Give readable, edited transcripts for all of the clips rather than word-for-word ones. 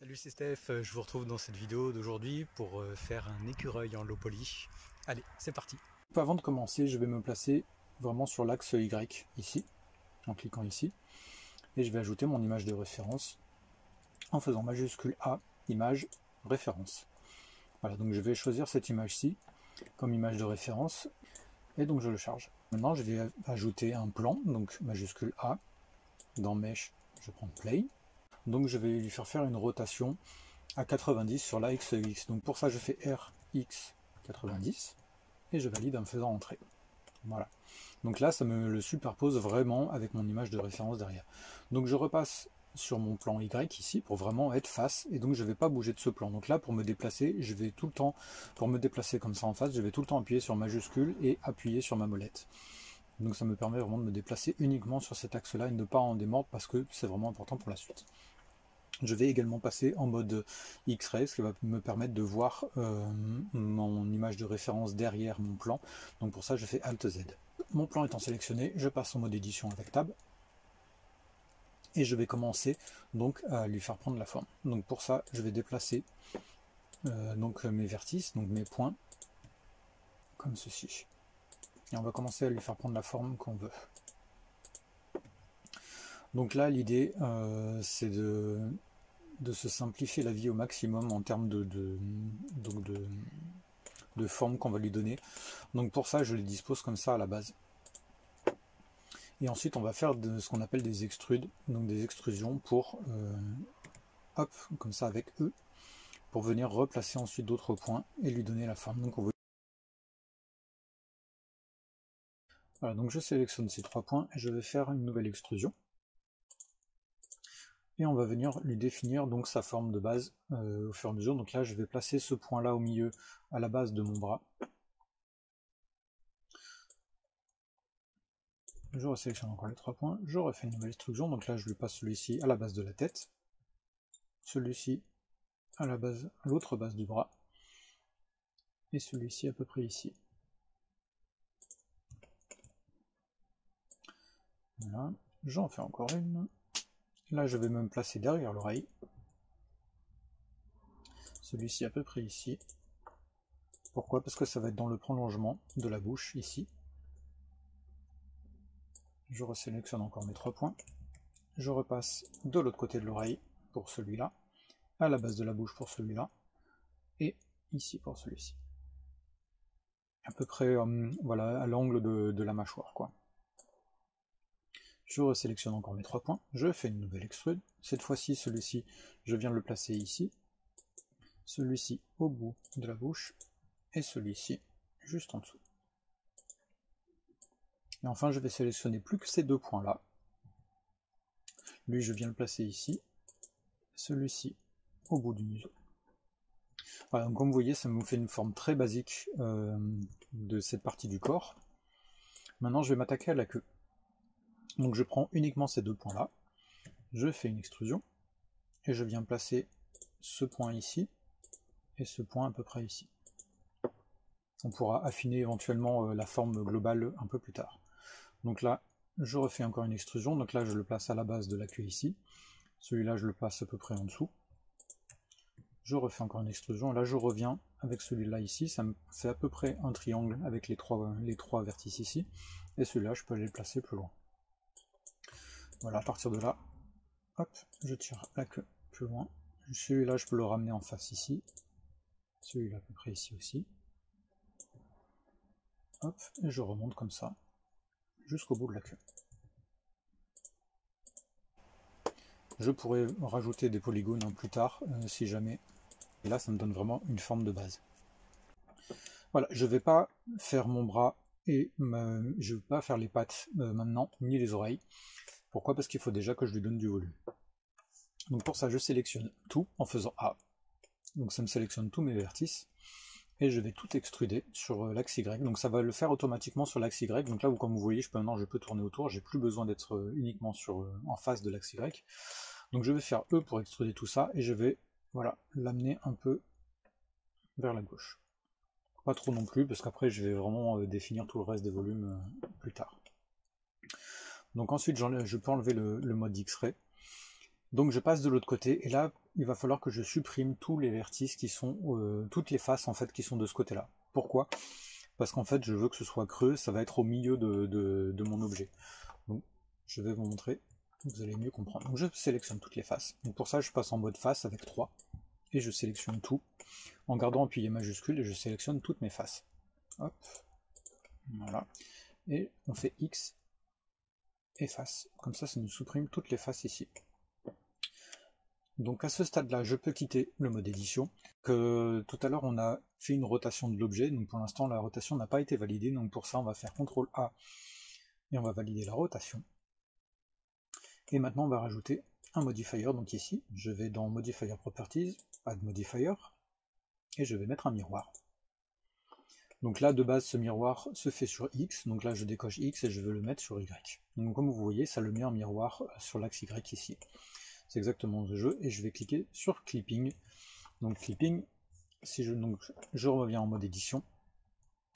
Salut, c'est Steph, je vous retrouve dans cette vidéo d'aujourd'hui pour faire un écureuil en low poly. Allez, c'est parti. Avant de commencer, je vais me placer vraiment sur l'axe Y, ici, en cliquant ici, et je vais ajouter mon image de référence en faisant majuscule A, image, référence. Voilà, donc je vais choisir cette image-ci comme image de référence, et donc je le charge. Maintenant, je vais ajouter un plan, donc majuscule A, dans Mesh, je prends Plane. Donc je vais lui faire une rotation à 90 sur l'axe X. Donc pour ça je fais RX 90 et je valide en faisant entrer. Voilà. Donc là ça me le superpose vraiment avec mon image de référence derrière. Donc je repasse sur mon plan Y ici pour vraiment être face et donc je ne vais pas bouger de ce plan. Donc là pour me déplacer, je vais tout le temps, pour me déplacer comme ça en face, je vais tout le temps appuyer sur majuscule et appuyer sur ma molette. Donc ça me permet vraiment de me déplacer uniquement sur cet axe là et de ne pas en démordre parce que c'est vraiment important pour la suite. Je vais également passer en mode X-Ray, ce qui va me permettre de voir mon image de référence derrière mon plan. Donc pour ça, je fais Alt Z. Mon plan étant sélectionné, je passe en mode édition avec Tab. Et je vais commencer donc à lui faire prendre la forme. Donc pour ça, je vais déplacer donc mes vertices, donc mes points, comme ceci. Et on va commencer à lui faire prendre la forme qu'on veut. Donc là, l'idée, c'est de se simplifier la vie au maximum en termes de forme qu'on va lui donner. Donc pour ça, je les dispose comme ça à la base. Et ensuite, on va faire ce qu'on appelle des extrudes, donc des extrusions pour, hop, comme ça avec E, pour venir replacer ensuite d'autres points et lui donner la forme. Donc on veut... Voilà, donc je sélectionne ces trois points et je vais faire une nouvelle extrusion. Et on va venir lui définir donc sa forme de base au fur et à mesure. Donc là, je vais placer ce point-là au milieu, à la base de mon bras. Je resélectionne encore les trois points, je refais une nouvelle extrusion. Donc là, je lui passe celui-ci à la base de la tête, celui-ci à la base, à l'autre base du bras, et celui-ci à peu près ici. Voilà, j'en fais encore une. Là, je vais me placer derrière l'oreille. Celui-ci à peu près ici. Pourquoi? Parce que ça va être dans le prolongement de la bouche, ici. Je resélectionne encore mes trois points. Je repasse de l'autre côté de l'oreille pour celui-là, à la base de la bouche pour celui-là, et ici pour celui-ci. À peu près voilà, à l'angle de la mâchoire, quoi. Je resélectionne encore mes trois points, je fais une nouvelle extrude. Cette fois-ci, celui-ci, je viens de le placer ici, celui-ci au bout de la bouche, et celui-ci juste en dessous. Et enfin, je vais sélectionner plus que ces deux points-là. Lui, je viens le placer ici, celui-ci au bout du museau. Voilà, donc comme vous voyez, ça me fait une forme très basique de cette partie du corps. Maintenant, je vais m'attaquer à la queue. Donc je prends uniquement ces deux points-là, je fais une extrusion, et je viens placer ce point ici, et ce point à peu près ici. On pourra affiner éventuellement la forme globale un peu plus tard. Donc là, je refais encore une extrusion, donc là je le place à la base de la queue ici, celui-là je le place à peu près en dessous. Je refais encore une extrusion, et là je reviens avec celui-là ici, ça me fait à peu près un triangle avec les trois vertices ici, et celui-là je peux aller le placer plus loin. Voilà, à partir de là, hop, je tire la queue plus loin. Celui-là, je peux le ramener en face ici. Celui-là, à peu près ici aussi. Hop, et je remonte comme ça, jusqu'au bout de la queue. Je pourrais rajouter des polygones plus tard, si jamais. Et là, ça me donne vraiment une forme de base. Voilà, je ne vais pas faire mon bras et je ne vais pas faire les pattes maintenant, ni les oreilles. Pourquoi? Parce qu'il faut déjà que je lui donne du volume. Donc pour ça, je sélectionne tout en faisant A. Donc ça me sélectionne tous mes vertices. Et je vais tout extruder sur l'axe Y. Donc ça va le faire automatiquement sur l'axe Y. Donc là, comme vous voyez, maintenant je peux tourner autour. J'ai plus besoin d'être uniquement en face de l'axe Y. Donc je vais faire E pour extruder tout ça. Et je vais voilà, l'amener un peu vers la gauche. Pas trop non plus, parce qu'après je vais vraiment définir tout le reste des volumes plus tard. Donc ensuite, je peux enlever le mode X-Ray. Donc je passe de l'autre côté, et là, il va falloir que je supprime tous les vertices qui sont, toutes les faces en fait qui sont de ce côté-là. Pourquoi? Parce qu'en fait, je veux que ce soit creux, ça va être au milieu de mon objet. Donc, je vais vous montrer, vous allez mieux comprendre. Donc je sélectionne toutes les faces. Donc pour ça, je passe en mode face avec 3, et je sélectionne tout, en gardant appuyé majuscule, et je sélectionne toutes mes faces. Hop, voilà. Et on fait X et face. Comme ça nous supprime toutes les faces ici. Donc à ce stade-là, je peux quitter le mode édition. Que tout à l'heure, on a fait une rotation de l'objet, donc pour l'instant, la rotation n'a pas été validée, donc pour ça, on va faire CTRL A, et on va valider la rotation. Et maintenant, on va rajouter un modifier, donc ici, je vais dans Modifier Properties, Add Modifier, et je vais mettre un miroir. Donc là, de base, ce miroir se fait sur X, donc là, je décoche X et je veux le mettre sur Y. Donc comme vous voyez, ça le met un miroir sur l'axe Y ici. C'est exactement ce jeu, et je vais cliquer sur Clipping. Donc Clipping, si je reviens en mode édition,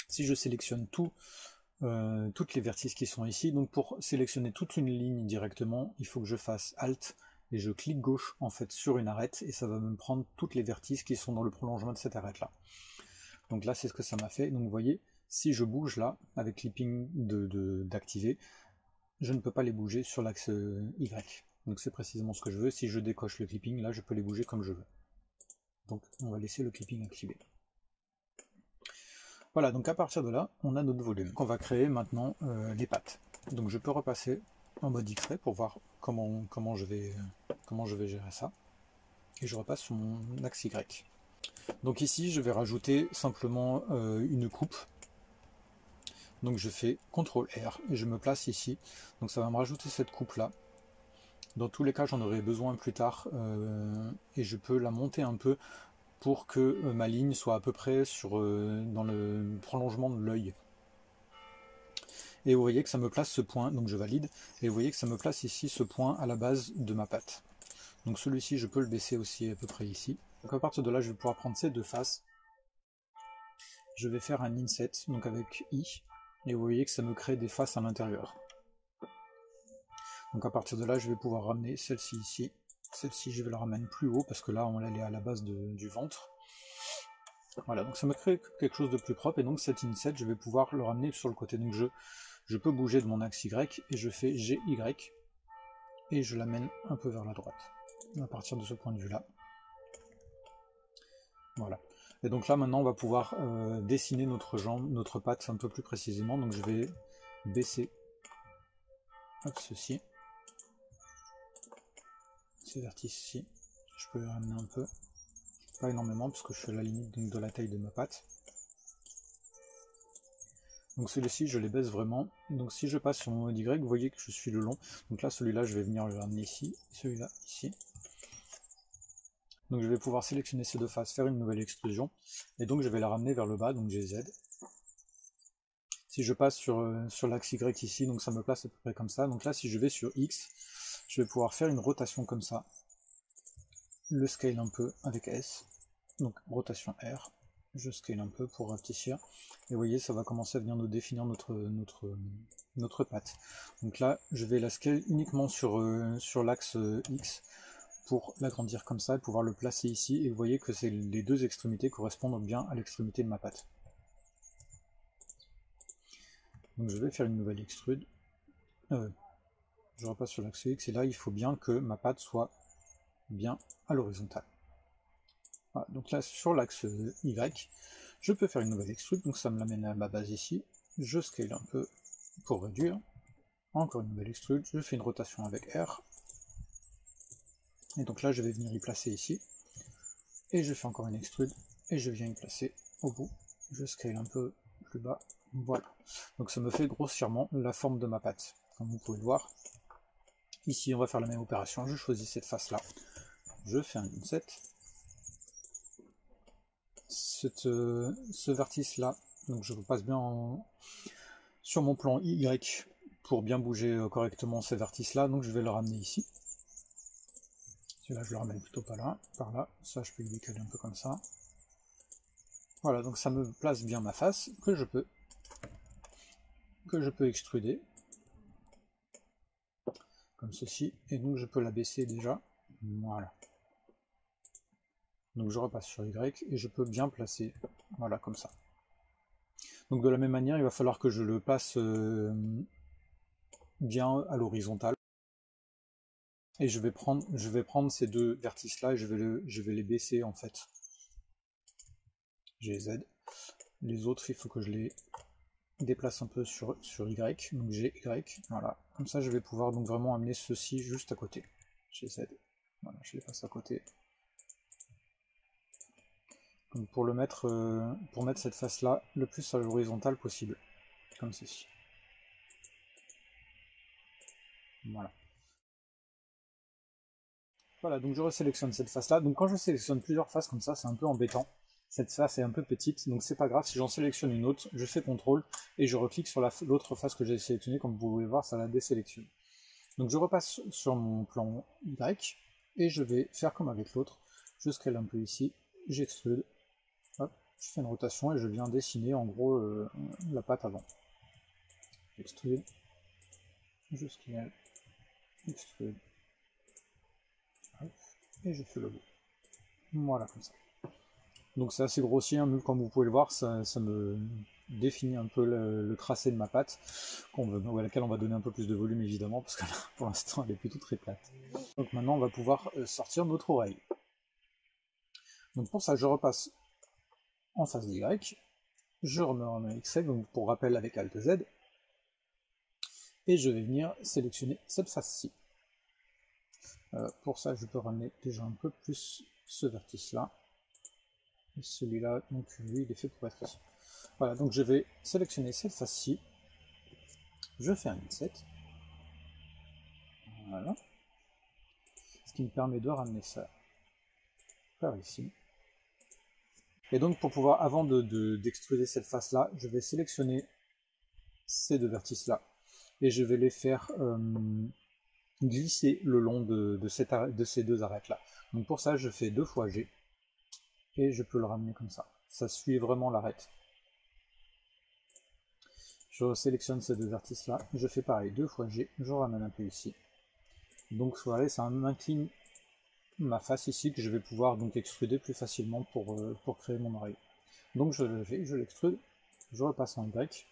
si je sélectionne toutes les vertices qui sont ici, donc pour sélectionner toute une ligne directement, il faut que je fasse Alt, et je clique gauche en fait sur une arête, et ça va me prendre toutes les vertices qui sont dans le prolongement de cette arête là. Donc là c'est ce que ça m'a fait, donc vous voyez, si je bouge là, avec Clipping d'activer, je ne peux pas les bouger sur l'axe Y. Donc c'est précisément ce que je veux. Si je décoche le clipping, là je peux les bouger comme je veux. Donc on va laisser le clipping activé. Voilà, donc à partir de là, on a notre volume. On va créer maintenant les pattes. Donc je peux repasser en mode X-ray pour voir comment je vais gérer ça. Et je repasse sur mon axe Y. Donc ici, je vais rajouter simplement une coupe. Donc je fais CTRL R et je me place ici. Donc ça va me rajouter cette coupe là. Dans tous les cas, j'en aurai besoin plus tard, et je peux la monter un peu pour que ma ligne soit à peu près dans le prolongement de l'œil. Et vous voyez que ça me place ce point, donc je valide, et vous voyez que ça me place ici ce point à la base de ma patte. Donc celui-ci, je peux le baisser aussi à peu près ici. Donc à partir de là, je vais pouvoir prendre ces deux faces. Je vais faire un inset, donc avec I, et vous voyez que ça me crée des faces à l'intérieur. Donc à partir de là, je vais pouvoir ramener celle-ci ici. Celle-ci, je vais la ramener plus haut parce que là, on est à la base du ventre. Voilà, donc ça me crée quelque chose de plus propre. Et donc cet inset, je vais pouvoir le ramener sur le côté. Donc je peux bouger de mon axe Y et je fais GY et je l'amène un peu vers la droite. À partir de ce point de vue-là. Voilà. Et donc là, maintenant, on va pouvoir dessiner notre jambe, notre patte un peu plus précisément. Donc je vais baisser ceci. Ces vertices ici, je peux les ramener un peu, pas énormément parce que je suis à la limite donc, de la taille de ma patte. Donc celui-ci je les baisse vraiment, donc si je passe sur mon mode Y, vous voyez que je suis le long, donc là celui-là je vais venir le ramener ici, celui-là ici. Donc je vais pouvoir sélectionner ces deux faces, faire une nouvelle extrusion, et donc je vais la ramener vers le bas, donc GZ. Si je passe sur l'axe Y ici, donc ça me place à peu près comme ça, donc là si je vais sur X, je vais pouvoir faire une rotation comme ça, le scale un peu avec S, donc rotation R, je scale un peu pour rapetisser, et vous voyez ça va commencer à venir nous définir notre patte. Donc là je vais la scale uniquement sur l'axe X pour l'agrandir comme ça et pouvoir le placer ici, et vous voyez que les deux extrémités correspondent bien à l'extrémité de ma patte. Donc je vais faire une nouvelle extrude, je repasse sur l'axe X, et là il faut bien que ma patte soit bien à l'horizontale. Voilà, donc là sur l'axe Y, je peux faire une nouvelle extrude, donc ça me l'amène à ma base ici, je scale un peu pour réduire, encore une nouvelle extrude, je fais une rotation avec R, et donc là je vais venir y placer ici, et je fais encore une extrude, et je viens y placer au bout, je scale un peu plus bas, voilà. Donc ça me fait grossièrement la forme de ma patte, comme vous pouvez le voir. Ici on va faire la même opération, je choisis cette face là, je fais un inset, ce vertice là, donc je passe bien sur mon plan Y pour bien bouger correctement ces vertices là, donc je vais le ramener ici. Celui-là je le ramène plutôt par là, ça je peux le décaler un peu comme ça. Voilà, donc ça me place bien ma face que je peux extruder comme ceci, et donc je peux la baisser déjà Voilà. Donc je repasse sur Y et je peux bien placer, voilà, comme ça. Donc de la même manière, il va falloir que je le passe bien à l'horizontale. Et je vais prendre ces deux vertices là et je vais les baisser en fait. J'ai Z. Les autres, il faut que je les déplace un peu sur Y. Donc j'ai Y. Voilà. Comme ça, je vais pouvoir donc vraiment amener ceci juste à côté. J'ai Z. Voilà, je les passe à côté. Donc pour mettre cette face là le plus à l'horizontale possible. Comme ceci. Voilà. Voilà, donc je resélectionne cette face-là. Donc quand je sélectionne plusieurs faces comme ça, c'est un peu embêtant. Cette face est un peu petite, donc c'est pas grave. Si j'en sélectionne une autre, je fais CTRL et je reclique sur l'autre face que j'ai sélectionnée. Comme vous pouvez voir, ça la désélectionne. Donc je repasse sur mon plan Y et je vais faire comme avec l'autre. Je scale un peu ici, j'extrude. Hop, je fais une rotation et je viens dessiner en gros la patte avant. Extrude, je scale, extrude. Hop, et je fais le bout. Voilà, comme ça. Donc c'est assez grossier, hein, comme vous pouvez le voir, ça me définit un peu le tracé de ma patte, à laquelle on va donner un peu plus de volume évidemment, parce que là, pour l'instant elle est plutôt très plate. Donc maintenant on va pouvoir sortir notre oreille. Donc pour ça je repasse en face d'Y, je remets en X-Ray, donc pour rappel avec Alt Z, et je vais venir sélectionner cette face-ci. Pour ça je peux ramener déjà un peu plus ce vertice-là. Et celui-là, donc lui, il est fait pour être ici. Voilà, donc je vais sélectionner cette face-ci. Je fais un inset. Voilà. Ce qui me permet de ramener ça par ici. Et donc pour pouvoir, avant d'extruder cette face-là, je vais sélectionner ces deux vertices-là. Et je vais les faire glisser le long de ces deux arêtes-là. Donc pour ça, je fais 2 fois G. Et je peux le ramener comme ça. Ça suit vraiment l'arête. Je sélectionne ces deux vertices là, je fais pareil, 2 fois G, je ramène un peu ici. Donc voilà, ça m'incline ma face ici que je vais pouvoir donc extruder plus facilement pour créer mon oreille. Donc je le fais, je l'extrude, je repasse en Y,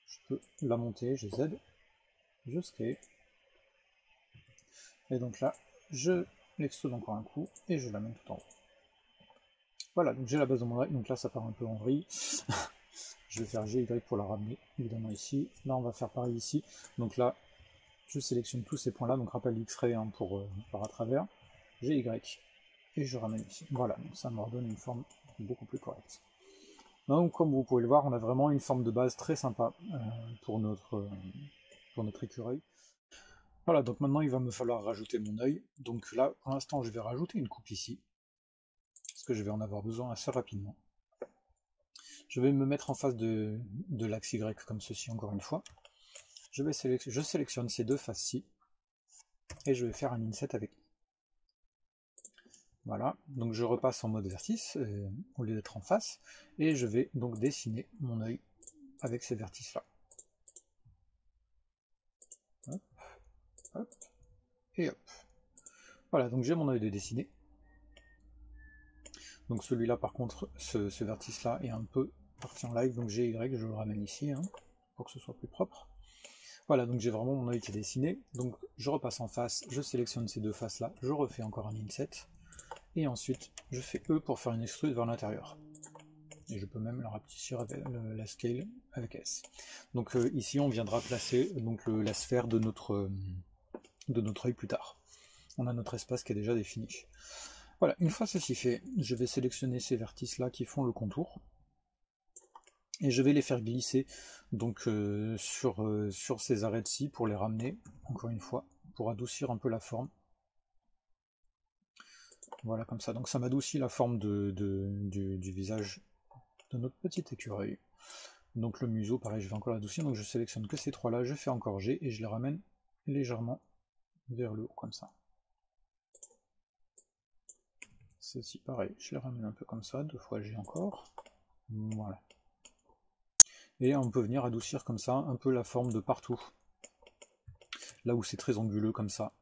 je peux la monter, j'ai Z, je scale. Et donc là, je l'extrude encore un coup et je l'amène tout en haut. Voilà, donc j'ai la base de mon oreille, donc là ça part un peu en vrille. Je vais faire GY pour la ramener, évidemment ici. Là, on va faire pareil ici. Donc là, je sélectionne tous ces points-là. Donc rappel X-ray hein, pour par à travers. GY. Et je ramène ici. Voilà, donc ça me redonne une forme beaucoup plus correcte. Donc comme vous pouvez le voir, on a vraiment une forme de base très sympa pour notre écureuil. Voilà, donc maintenant il va me falloir rajouter mon œil. Donc là, pour l'instant, je vais rajouter une coupe ici. Parce que je vais en avoir besoin assez rapidement. Je vais me mettre en face de l'axe Y comme ceci encore une fois. Je sélectionne ces deux faces-ci et je vais faire un inset avec. Voilà, donc je repasse en mode vertice au lieu d'être en face et je vais donc dessiner mon œil avec ces vertices-là. Hop, hop, et hop. Voilà, donc j'ai mon œil de dessiné. Donc celui-là par contre, ce vertice-là est un peu parti en live, donc GY, je le ramène ici hein, pour que ce soit plus propre. Voilà, donc j'ai vraiment mon œil qui est dessiné. Donc je repasse en face, je sélectionne ces deux faces là, je refais encore un inset. Et ensuite je fais E pour faire une extrude vers l'intérieur. Et je peux même la rapetissir avec la scale avec S. Donc ici on viendra placer donc, la sphère de notre œil plus tard. On a notre espace qui est déjà défini. Voilà, une fois ceci fait, je vais sélectionner ces vertices là qui font le contour. Et je vais les faire glisser donc sur ces arêtes-ci pour les ramener, encore une fois, pour adoucir un peu la forme. Voilà, comme ça. Donc ça m'adoucit la forme du visage de notre petit écureuil. Donc le museau, pareil, je vais encore l'adoucir. Donc je sélectionne que ces trois-là, je fais encore G et je les ramène légèrement vers le haut, comme ça. Ceci, pareil, je les ramène un peu comme ça, 2 fois G encore. Voilà. Et on peut venir adoucir comme ça un peu la forme de partout. Là où c'est très anguleux comme ça.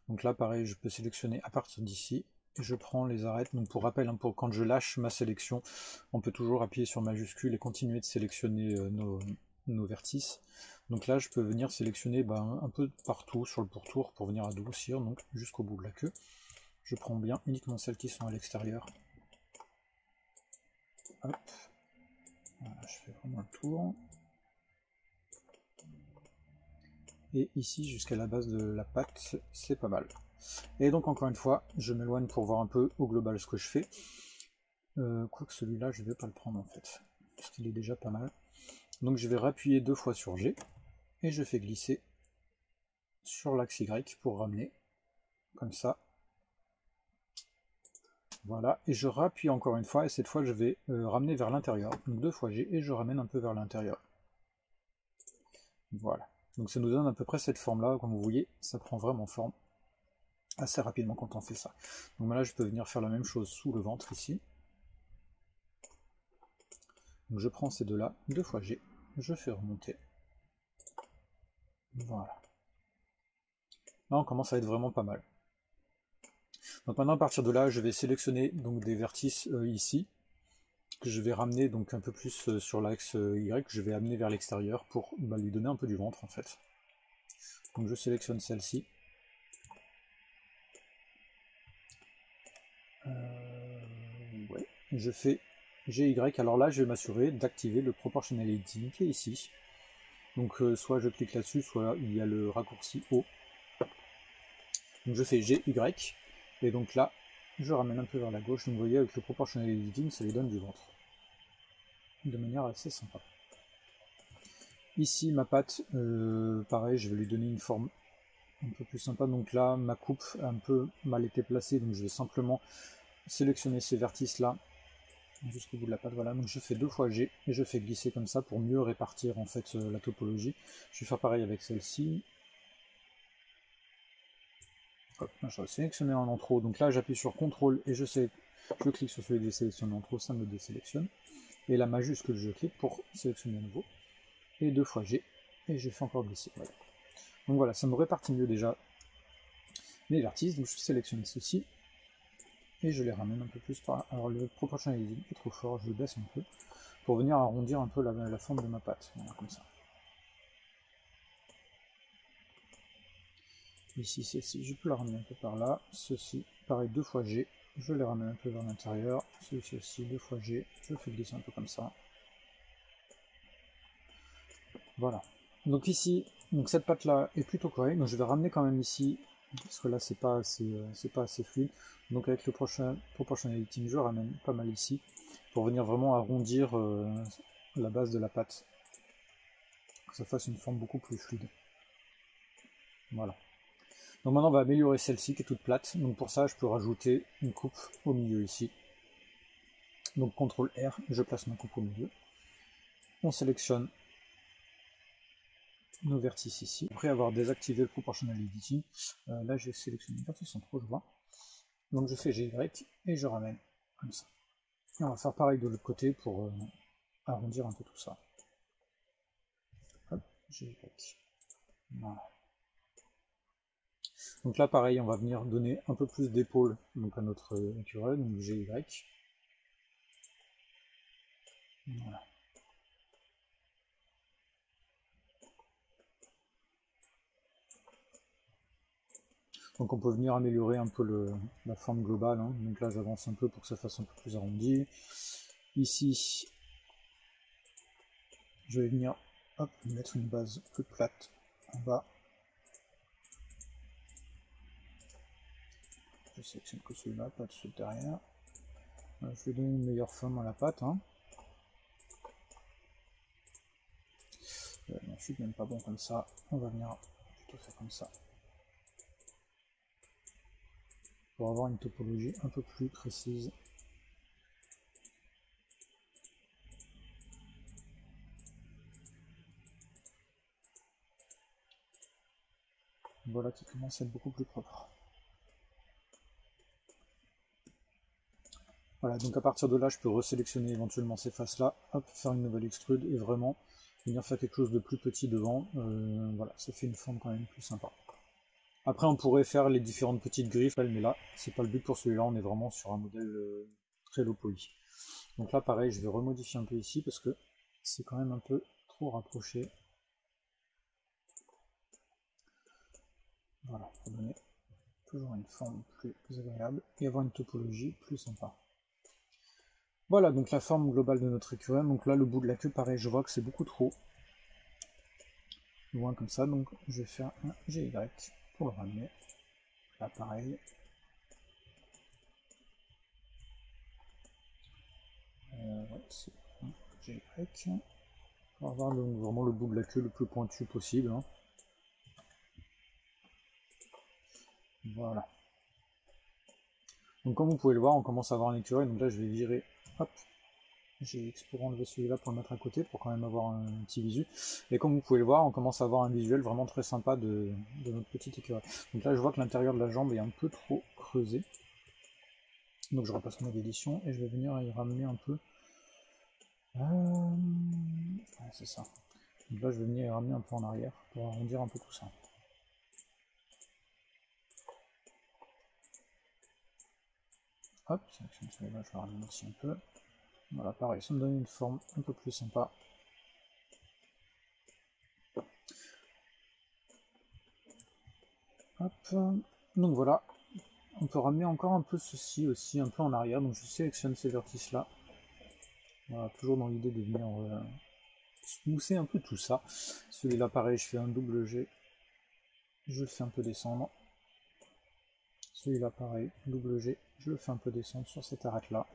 Donc là pareil, je peux sélectionner à partir d'ici, et je prends les arêtes. Donc pour rappel, hein, quand je lâche ma sélection, on peut toujours appuyer sur majuscule et continuer de sélectionner nos vertices. Donc là je peux venir sélectionner un peu partout sur le pourtour pour venir adoucir, donc jusqu'au bout de la queue. Je prends bien uniquement celles qui sont à l'extérieur. Hop. Voilà, je fais vraiment le tour. Et ici jusqu'à la base de la patte, c'est pas mal. Et donc encore une fois, je m'éloigne pour voir un peu au global ce que je fais. Quoique celui-là, je vais pas le prendre en fait, parce qu'il est déjà pas mal. Donc je vais rappuyer 2 fois sur G, et je fais glisser sur l'axe Y pour ramener, comme ça. Voilà, et je rappuie encore une fois, et cette fois je vais ramener vers l'intérieur. Donc 2 fois G, et je ramène un peu vers l'intérieur. Voilà. Donc ça nous donne à peu près cette forme-là, comme vous voyez, ça prend vraiment forme assez rapidement quand on fait ça. Donc là, je peux venir faire la même chose sous le ventre ici. Donc je prends ces deux-là, 2 fois G, je fais remonter. Voilà. Là, on commence à être vraiment pas mal. Donc maintenant, à partir de là, je vais sélectionner donc des vertices ici, que je vais ramener donc un peu plus sur l'axe Y, que je vais amener vers l'extérieur pour lui donner un peu du ventre en fait. Donc je sélectionne celle-ci. Ouais. Je fais GY, alors là je vais m'assurer d'activer le proportional editing qui est ici. Donc soit je clique là-dessus, soit il y a le raccourci O. Donc je fais GY, et donc là je ramène un peu vers la gauche, donc vous voyez avec le proportional editing ça lui donne du ventre. De manière assez sympa. Ici ma patte, pareil, je vais lui donner une forme un peu plus sympa, donc là ma coupe a un peu mal été placée, donc je vais simplement sélectionner ces vertices là jusqu'au bout de la patte. Voilà, donc je fais 2 fois G et je fais glisser comme ça pour mieux répartir en fait la topologie. Je vais faire pareil avec celle-ci. Je vais sélectionner un en trop, donc là j'appuie sur CTRL et je clique sur celui désélectionné en trop, ça me désélectionne. Et la majuscule je clique pour sélectionner à nouveau. Et 2 fois G et je fais encore glisser. Voilà. Donc voilà, ça me répartit mieux déjà mes vertices, donc je sélectionne ceci. Et je les ramène un peu plus par là. Alors le proportionnalisme est trop fort, je le baisse un peu, pour venir arrondir un peu la forme de ma pâte, voilà, comme ça. Ici, celle-ci, je peux la ramener un peu par là. Ceci, pareil, 2 fois G, je les ramène un peu vers l'intérieur. Celui-ci aussi, 2 fois G, je fais glisser un peu comme ça. Voilà. Donc ici, donc cette pâte-là est plutôt correcte, donc je vais ramener quand même ici, parce que là c'est pas assez fluide. Donc avec le prochain proportional editing, je ramène pas mal ici, pour venir vraiment arrondir la base de la pâte, que ça fasse une forme beaucoup plus fluide. Voilà. Donc maintenant on va améliorer celle-ci qui est toute plate, donc pour ça je peux rajouter une coupe au milieu ici. Donc CTRL R, je place ma coupe au milieu. On sélectionne nos vertices ici. Après avoir désactivé le proportional editing, là j'ai sélectionné une vertice en trop, je vois. Donc je fais GY et je ramène comme ça. Et on va faire pareil de l'autre côté pour arrondir un peu tout ça. Hop, GY. Voilà. Donc là pareil, on va venir donner un peu plus d'épaule à notre écureuil, donc GY. Voilà. Donc on peut venir améliorer un peu la forme globale, hein. Donc là j'avance un peu pour que ça fasse un peu plus arrondi. Ici, je vais venir mettre une base plus plate en bas. Je sélectionne que celui-là, pas de celui derrière. Je vais donner une meilleure forme à la pâte. Hein. Non, je suis même pas bon comme ça. On va venir plutôt faire comme ça. Pour avoir une topologie un peu plus précise. Voilà qui commence à être beaucoup plus propre. Voilà, donc à partir de là, je peux resélectionner éventuellement ces faces-là, hop, faire une nouvelle extrude et vraiment venir faire quelque chose de plus petit devant. Voilà, ça fait une forme quand même plus sympa. Après, on pourrait faire les différentes petites griffes, mais là, c'est pas le but pour celui-là, on est vraiment sur un modèle très low poly. Donc là, pareil, je vais remodifier un peu ici parce que c'est quand même un peu trop rapproché. Voilà, pour donner toujours une forme plus agréable et avoir une topologie plus sympa. Voilà, donc la forme globale de notre écureuil. Donc là, le bout de la queue, pareil, je vois que c'est beaucoup trop loin comme ça, donc je vais faire un GY pour le ramener. Là, pareil. Ouais, c'est un GY. On va avoir vraiment le bout de la queue le plus pointu possible. Hein. Voilà. Donc comme vous pouvez le voir, on commence à avoir un écureuil. Donc là, je vais virer. Hop. GX pour enlever celui-là pour le mettre à côté pour quand même avoir un petit visu. Et comme vous pouvez le voir, on commence à avoir un visuel vraiment très sympa de notre petit écureuil. Donc là, je vois que l'intérieur de la jambe est un peu trop creusé. Donc je repasse en mode édition et je vais venir y ramener un peu. Ouais, c'est ça. Donc là, je vais venir y ramener un peu en arrière pour arrondir un peu tout ça. Hop, sélectionne celui-là, je le ramène aussi un peu. Voilà, pareil, ça me donne une forme un peu plus sympa. Hop, donc voilà, on peut ramener encore un peu ceci aussi, un peu en arrière, donc je sélectionne ces vertices-là. Voilà, toujours dans l'idée de venir smousser un peu tout ça. Celui-là, pareil, je fais un double G, je le fais un peu descendre. Celui-là, pareil, double G, je le fais un peu descendre sur cette arête-là.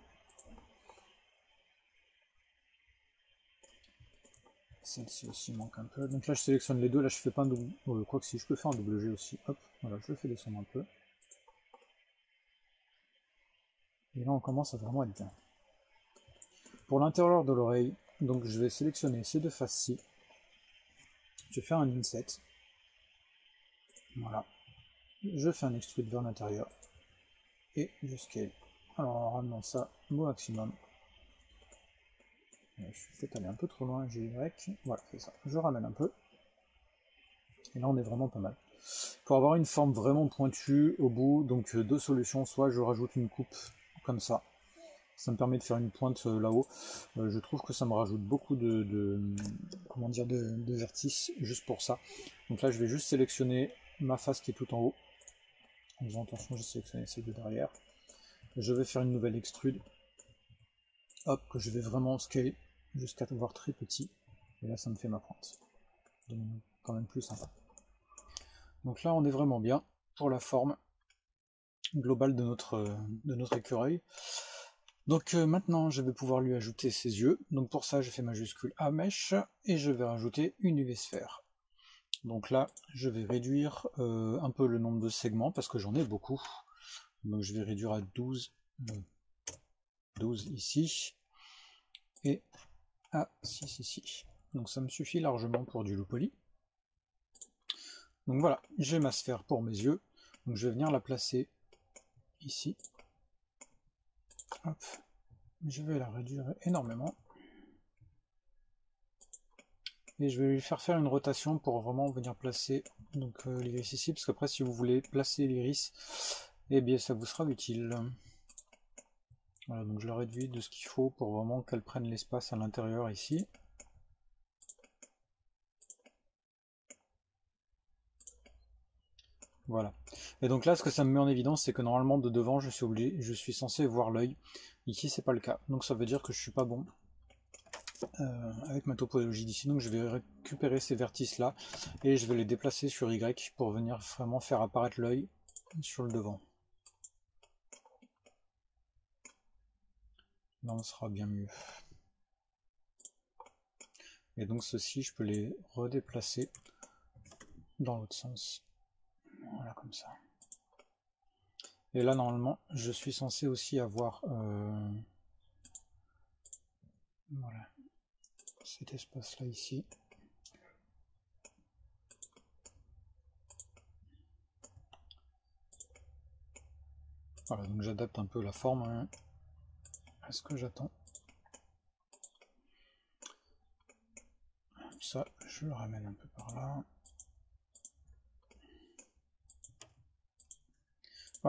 Celle-ci aussi manque un peu. Donc là, je sélectionne les deux. Là, je fais pas un double. Quoi que si, je peux faire un double G aussi. Hop, voilà, je le fais descendre un peu. Et là, on commence à vraiment être bien. Pour l'intérieur de l'oreille, donc je vais sélectionner ces deux faces-ci. Je vais faire un inset. Voilà. Je fais un extrude vers l'intérieur. Et je scale. Alors, en ramenant ça au maximum. Je suis peut-être allé un peu trop loin, GY. Voilà, c'est ça. Je ramène un peu. Et là, on est vraiment pas mal. Pour avoir une forme vraiment pointue au bout, donc deux solutions. Soit je rajoute une coupe comme ça. Ça me permet de faire une pointe là-haut. Je trouve que ça me rajoute beaucoup comment dire, de vertices juste pour ça. Donc là, je vais juste sélectionner ma face qui est tout en haut. En faisant attention, j'ai sélectionné ces deux derrière. Je vais faire une nouvelle extrude. Hop, que je vais vraiment scaler jusqu'à voir très petit. Et là, ça me fait ma pointe. Donc, quand même plus sympa. Donc là, on est vraiment bien pour la forme globale de notre écureuil. Donc maintenant, je vais pouvoir lui ajouter ses yeux. Donc pour ça, je fais majuscule A mèche et je vais rajouter une UV sphère. Donc là, je vais réduire un peu le nombre de segments parce que j'en ai beaucoup. Donc je vais réduire à 12 ici et à 6 ici. Donc ça me suffit largement pour du low poly. Donc voilà, j'ai ma sphère pour mes yeux. Donc je vais venir la placer ici. Hop. Je vais la réduire énormément. Et je vais lui faire une rotation pour vraiment venir placer l'iris ici, parce qu'après si vous voulez placer l'iris, eh bien ça vous sera utile. Voilà, donc je la réduis de ce qu'il faut pour vraiment qu'elle prenne l'espace à l'intérieur ici. Voilà. Et donc là, ce que ça me met en évidence, c'est que normalement de devant, je suis censé voir l'œil. Ici, c'est pas le cas. Donc ça veut dire que je suis pas bon avec ma topologie d'ici. Donc je vais récupérer ces vertices là et je vais les déplacer sur Y pour venir vraiment faire apparaître l'œil sur le devant. Là, on sera bien mieux. Et donc ceux-ci, je peux les redéplacer dans l'autre sens. Voilà, comme ça. Et là, normalement, je suis censé aussi avoir voilà, cet espace-là ici. Voilà, donc j'adapte un peu la forme à ce que j'attends. Ça, je le ramène un peu par là.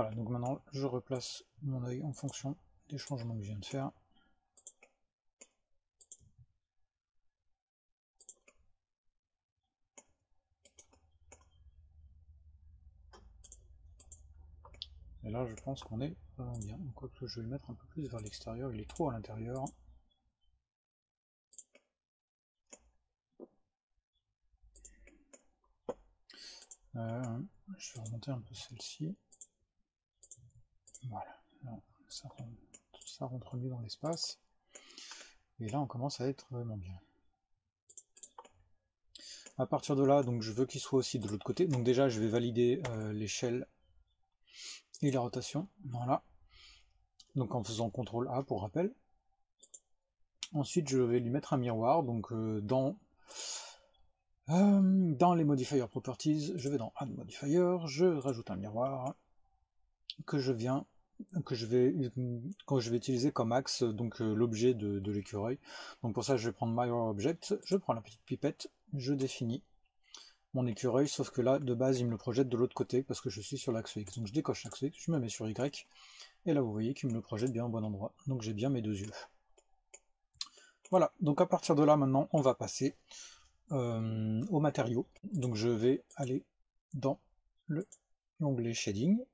Voilà, donc maintenant je replace mon œil en fonction des changements que je viens de faire. Et là je pense qu'on est vraiment bien. Quoique je vais le mettre un peu plus vers l'extérieur, il est trop à l'intérieur. Je vais remonter un peu celle-ci. Voilà, là, ça rentre mieux dans l'espace. Et là on commence à être vraiment bien. À partir de là, donc je veux qu'il soit aussi de l'autre côté. Donc déjà je vais valider l'échelle et la rotation. Voilà. Donc en faisant CTRL A pour rappel. Ensuite je vais lui mettre un miroir. Donc dans les modifier properties, je vais dans Add Modifier, je rajoute un miroir que je vais utiliser comme axe, donc l'objet de l'écureuil. Donc pour ça je vais prendre Mirror Object, je prends la petite pipette, je définis mon écureuil, sauf que là de base il me le projette de l'autre côté parce que je suis sur l'axe X. Donc je décoche l'axe X, je me mets sur Y, et là vous voyez qu'il me le projette bien au bon endroit. Donc j'ai bien mes deux yeux. Voilà, donc à partir de là maintenant on va passer aux matériaux. Donc je vais aller dans l'onglet Shading.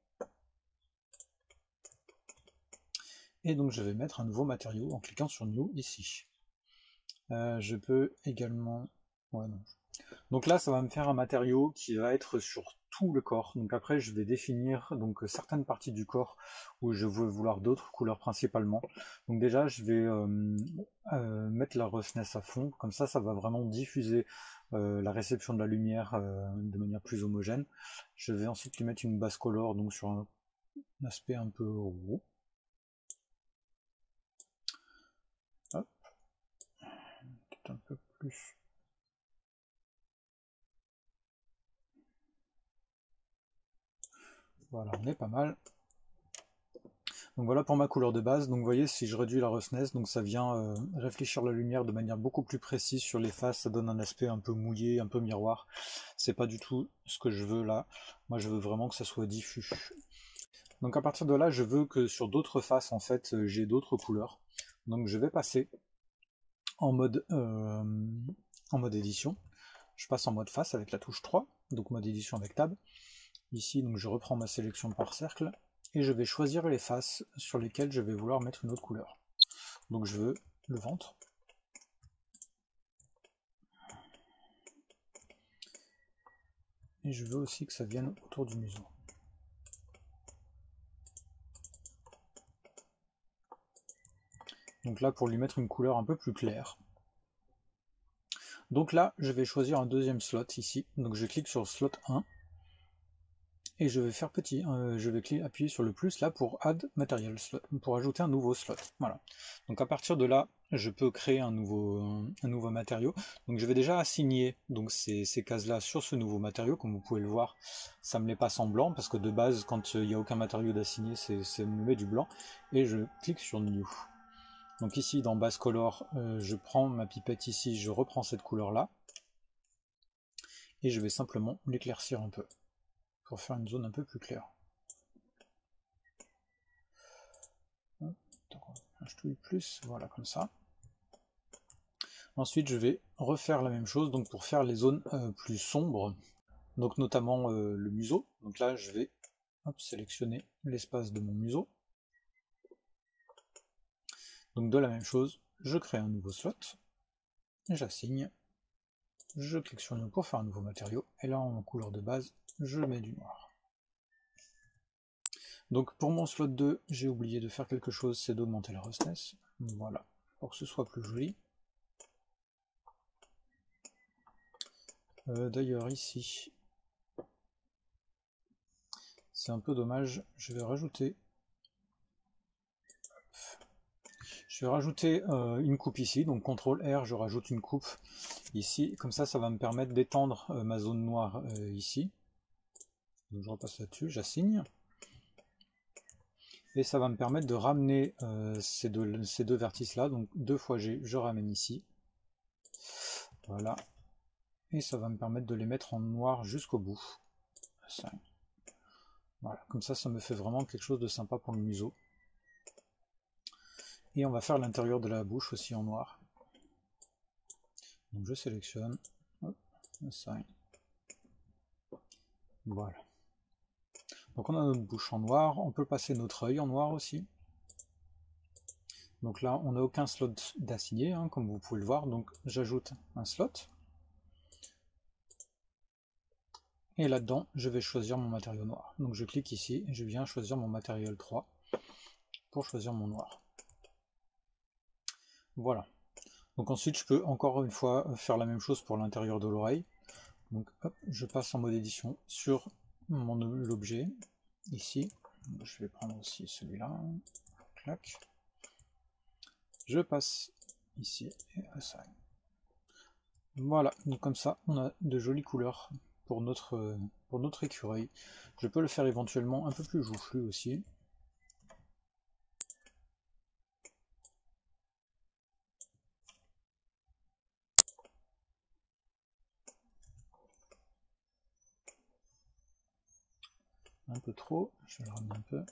Et donc je vais mettre un nouveau matériau en cliquant sur New ici. Je peux également... Ouais, non. Donc là ça va me faire un matériau qui va être sur tout le corps. Donc après je vais définir donc certaines parties du corps où je veux vouloir d'autres couleurs principalement. Donc déjà je vais mettre la roughness à fond, comme ça ça va vraiment diffuser la réception de la lumière de manière plus homogène. Je vais ensuite lui mettre une base color, donc sur un aspect un peu roux. Hop. Peut-être un peu plus. Voilà, on est pas mal. Donc voilà pour ma couleur de base. Donc vous voyez, si je réduis la roughness, donc ça vient réfléchir la lumière de manière beaucoup plus précise sur les faces. Ça donne un aspect un peu mouillé, un peu miroir. C'est pas du tout ce que je veux là. Moi je veux vraiment que ça soit diffus. Donc à partir de là, je veux que sur d'autres faces, en fait, j'ai d'autres couleurs. Donc je vais passer en mode édition. Je passe en mode face avec la touche 3, donc mode édition avec tab. Ici, donc je reprends ma sélection par cercle, et je vais choisir les faces sur lesquelles je vais vouloir mettre une autre couleur. Donc je veux le ventre. Et je veux aussi que ça vienne autour du museau. Donc là, pour lui mettre une couleur un peu plus claire. Donc là, je vais choisir un deuxième slot ici. Donc je clique sur slot 1. Et je vais faire petit, je vais appuyer sur le plus là pour Add Material Slot, pour ajouter un nouveau slot. Voilà. Donc à partir de là, je peux créer un nouveau matériau. Donc je vais déjà assigner donc ces cases-là sur ce nouveau matériau. Comme vous pouvez le voir, ça me les passe en blanc, parce que de base, quand il n'y a aucun matériau d'assigner, ça me met du blanc. Et je clique sur New. Donc ici, dans Base Color, je prends ma pipette ici, je reprends cette couleur-là. Et je vais simplement l'éclaircir un peu, pour faire une zone un peu plus claire. Je touille plus, voilà, comme ça. Ensuite je vais refaire la même chose, donc pour faire les zones plus sombres, donc notamment le museau. Donc là je vais sélectionner l'espace de mon museau. Donc de la même chose, je crée un nouveau slot, j'assigne, je clique sur New pour faire un nouveau matériau, et là en couleur de base, je mets du noir. Donc pour mon slot 2, j'ai oublié de faire quelque chose, c'est d'augmenter la roughness, voilà, pour que ce soit plus joli. D'ailleurs ici, c'est un peu dommage, je vais rajouter une coupe ici, donc CTRL R, je rajoute une coupe ici, comme ça ça va me permettre d'étendre ma zone noire ici. Donc je repasse là-dessus, j'assigne. Et ça va me permettre de ramener ces deux vertices là, donc 2 fois G, je ramène ici. Voilà. Et ça va me permettre de les mettre en noir jusqu'au bout. 5. Voilà, comme ça me fait vraiment quelque chose de sympa pour le museau. Et on va faire l'intérieur de la bouche aussi en noir. Donc je sélectionne, hop, assign. Voilà. Donc on a notre bouche en noir, on peut passer notre œil en noir aussi. Donc là on n'a aucun slot d'assigné, hein, comme vous pouvez le voir, donc j'ajoute un slot. Et là-dedans je vais choisir mon matériau noir. Donc je clique ici et je viens choisir mon matériel 3 pour choisir mon noir. Voilà. Donc ensuite je peux encore une fois faire la même chose pour l'intérieur de l'oreille. Donc hop, je passe en mode édition sur l'objet, ici. Je vais prendre aussi celui-là. Clac. Je passe ici et assign. Voilà, donc comme ça on a de jolies couleurs pour notre écureuil. Je peux le faire éventuellement un peu plus joufflu aussi. Un peu trop, je vais le ramener un peu.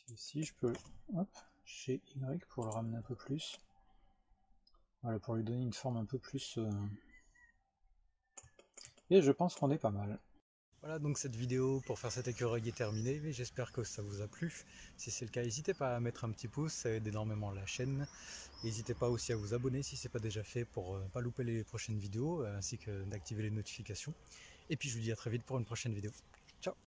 Ici, je peux, hop, chez Y pour le ramener un peu plus. Voilà, pour lui donner une forme un peu plus... Et je pense qu'on est pas mal. Voilà, donc cette vidéo pour faire cet écureuil est terminée, mais j'espère que ça vous a plu. Si c'est le cas, n'hésitez pas à mettre un petit pouce, ça aide énormément la chaîne. N'hésitez pas aussi à vous abonner si ce n'est pas déjà fait pour ne pas louper les prochaines vidéos, ainsi que d'activer les notifications. Et puis je vous dis à très vite pour une prochaine vidéo. Ciao!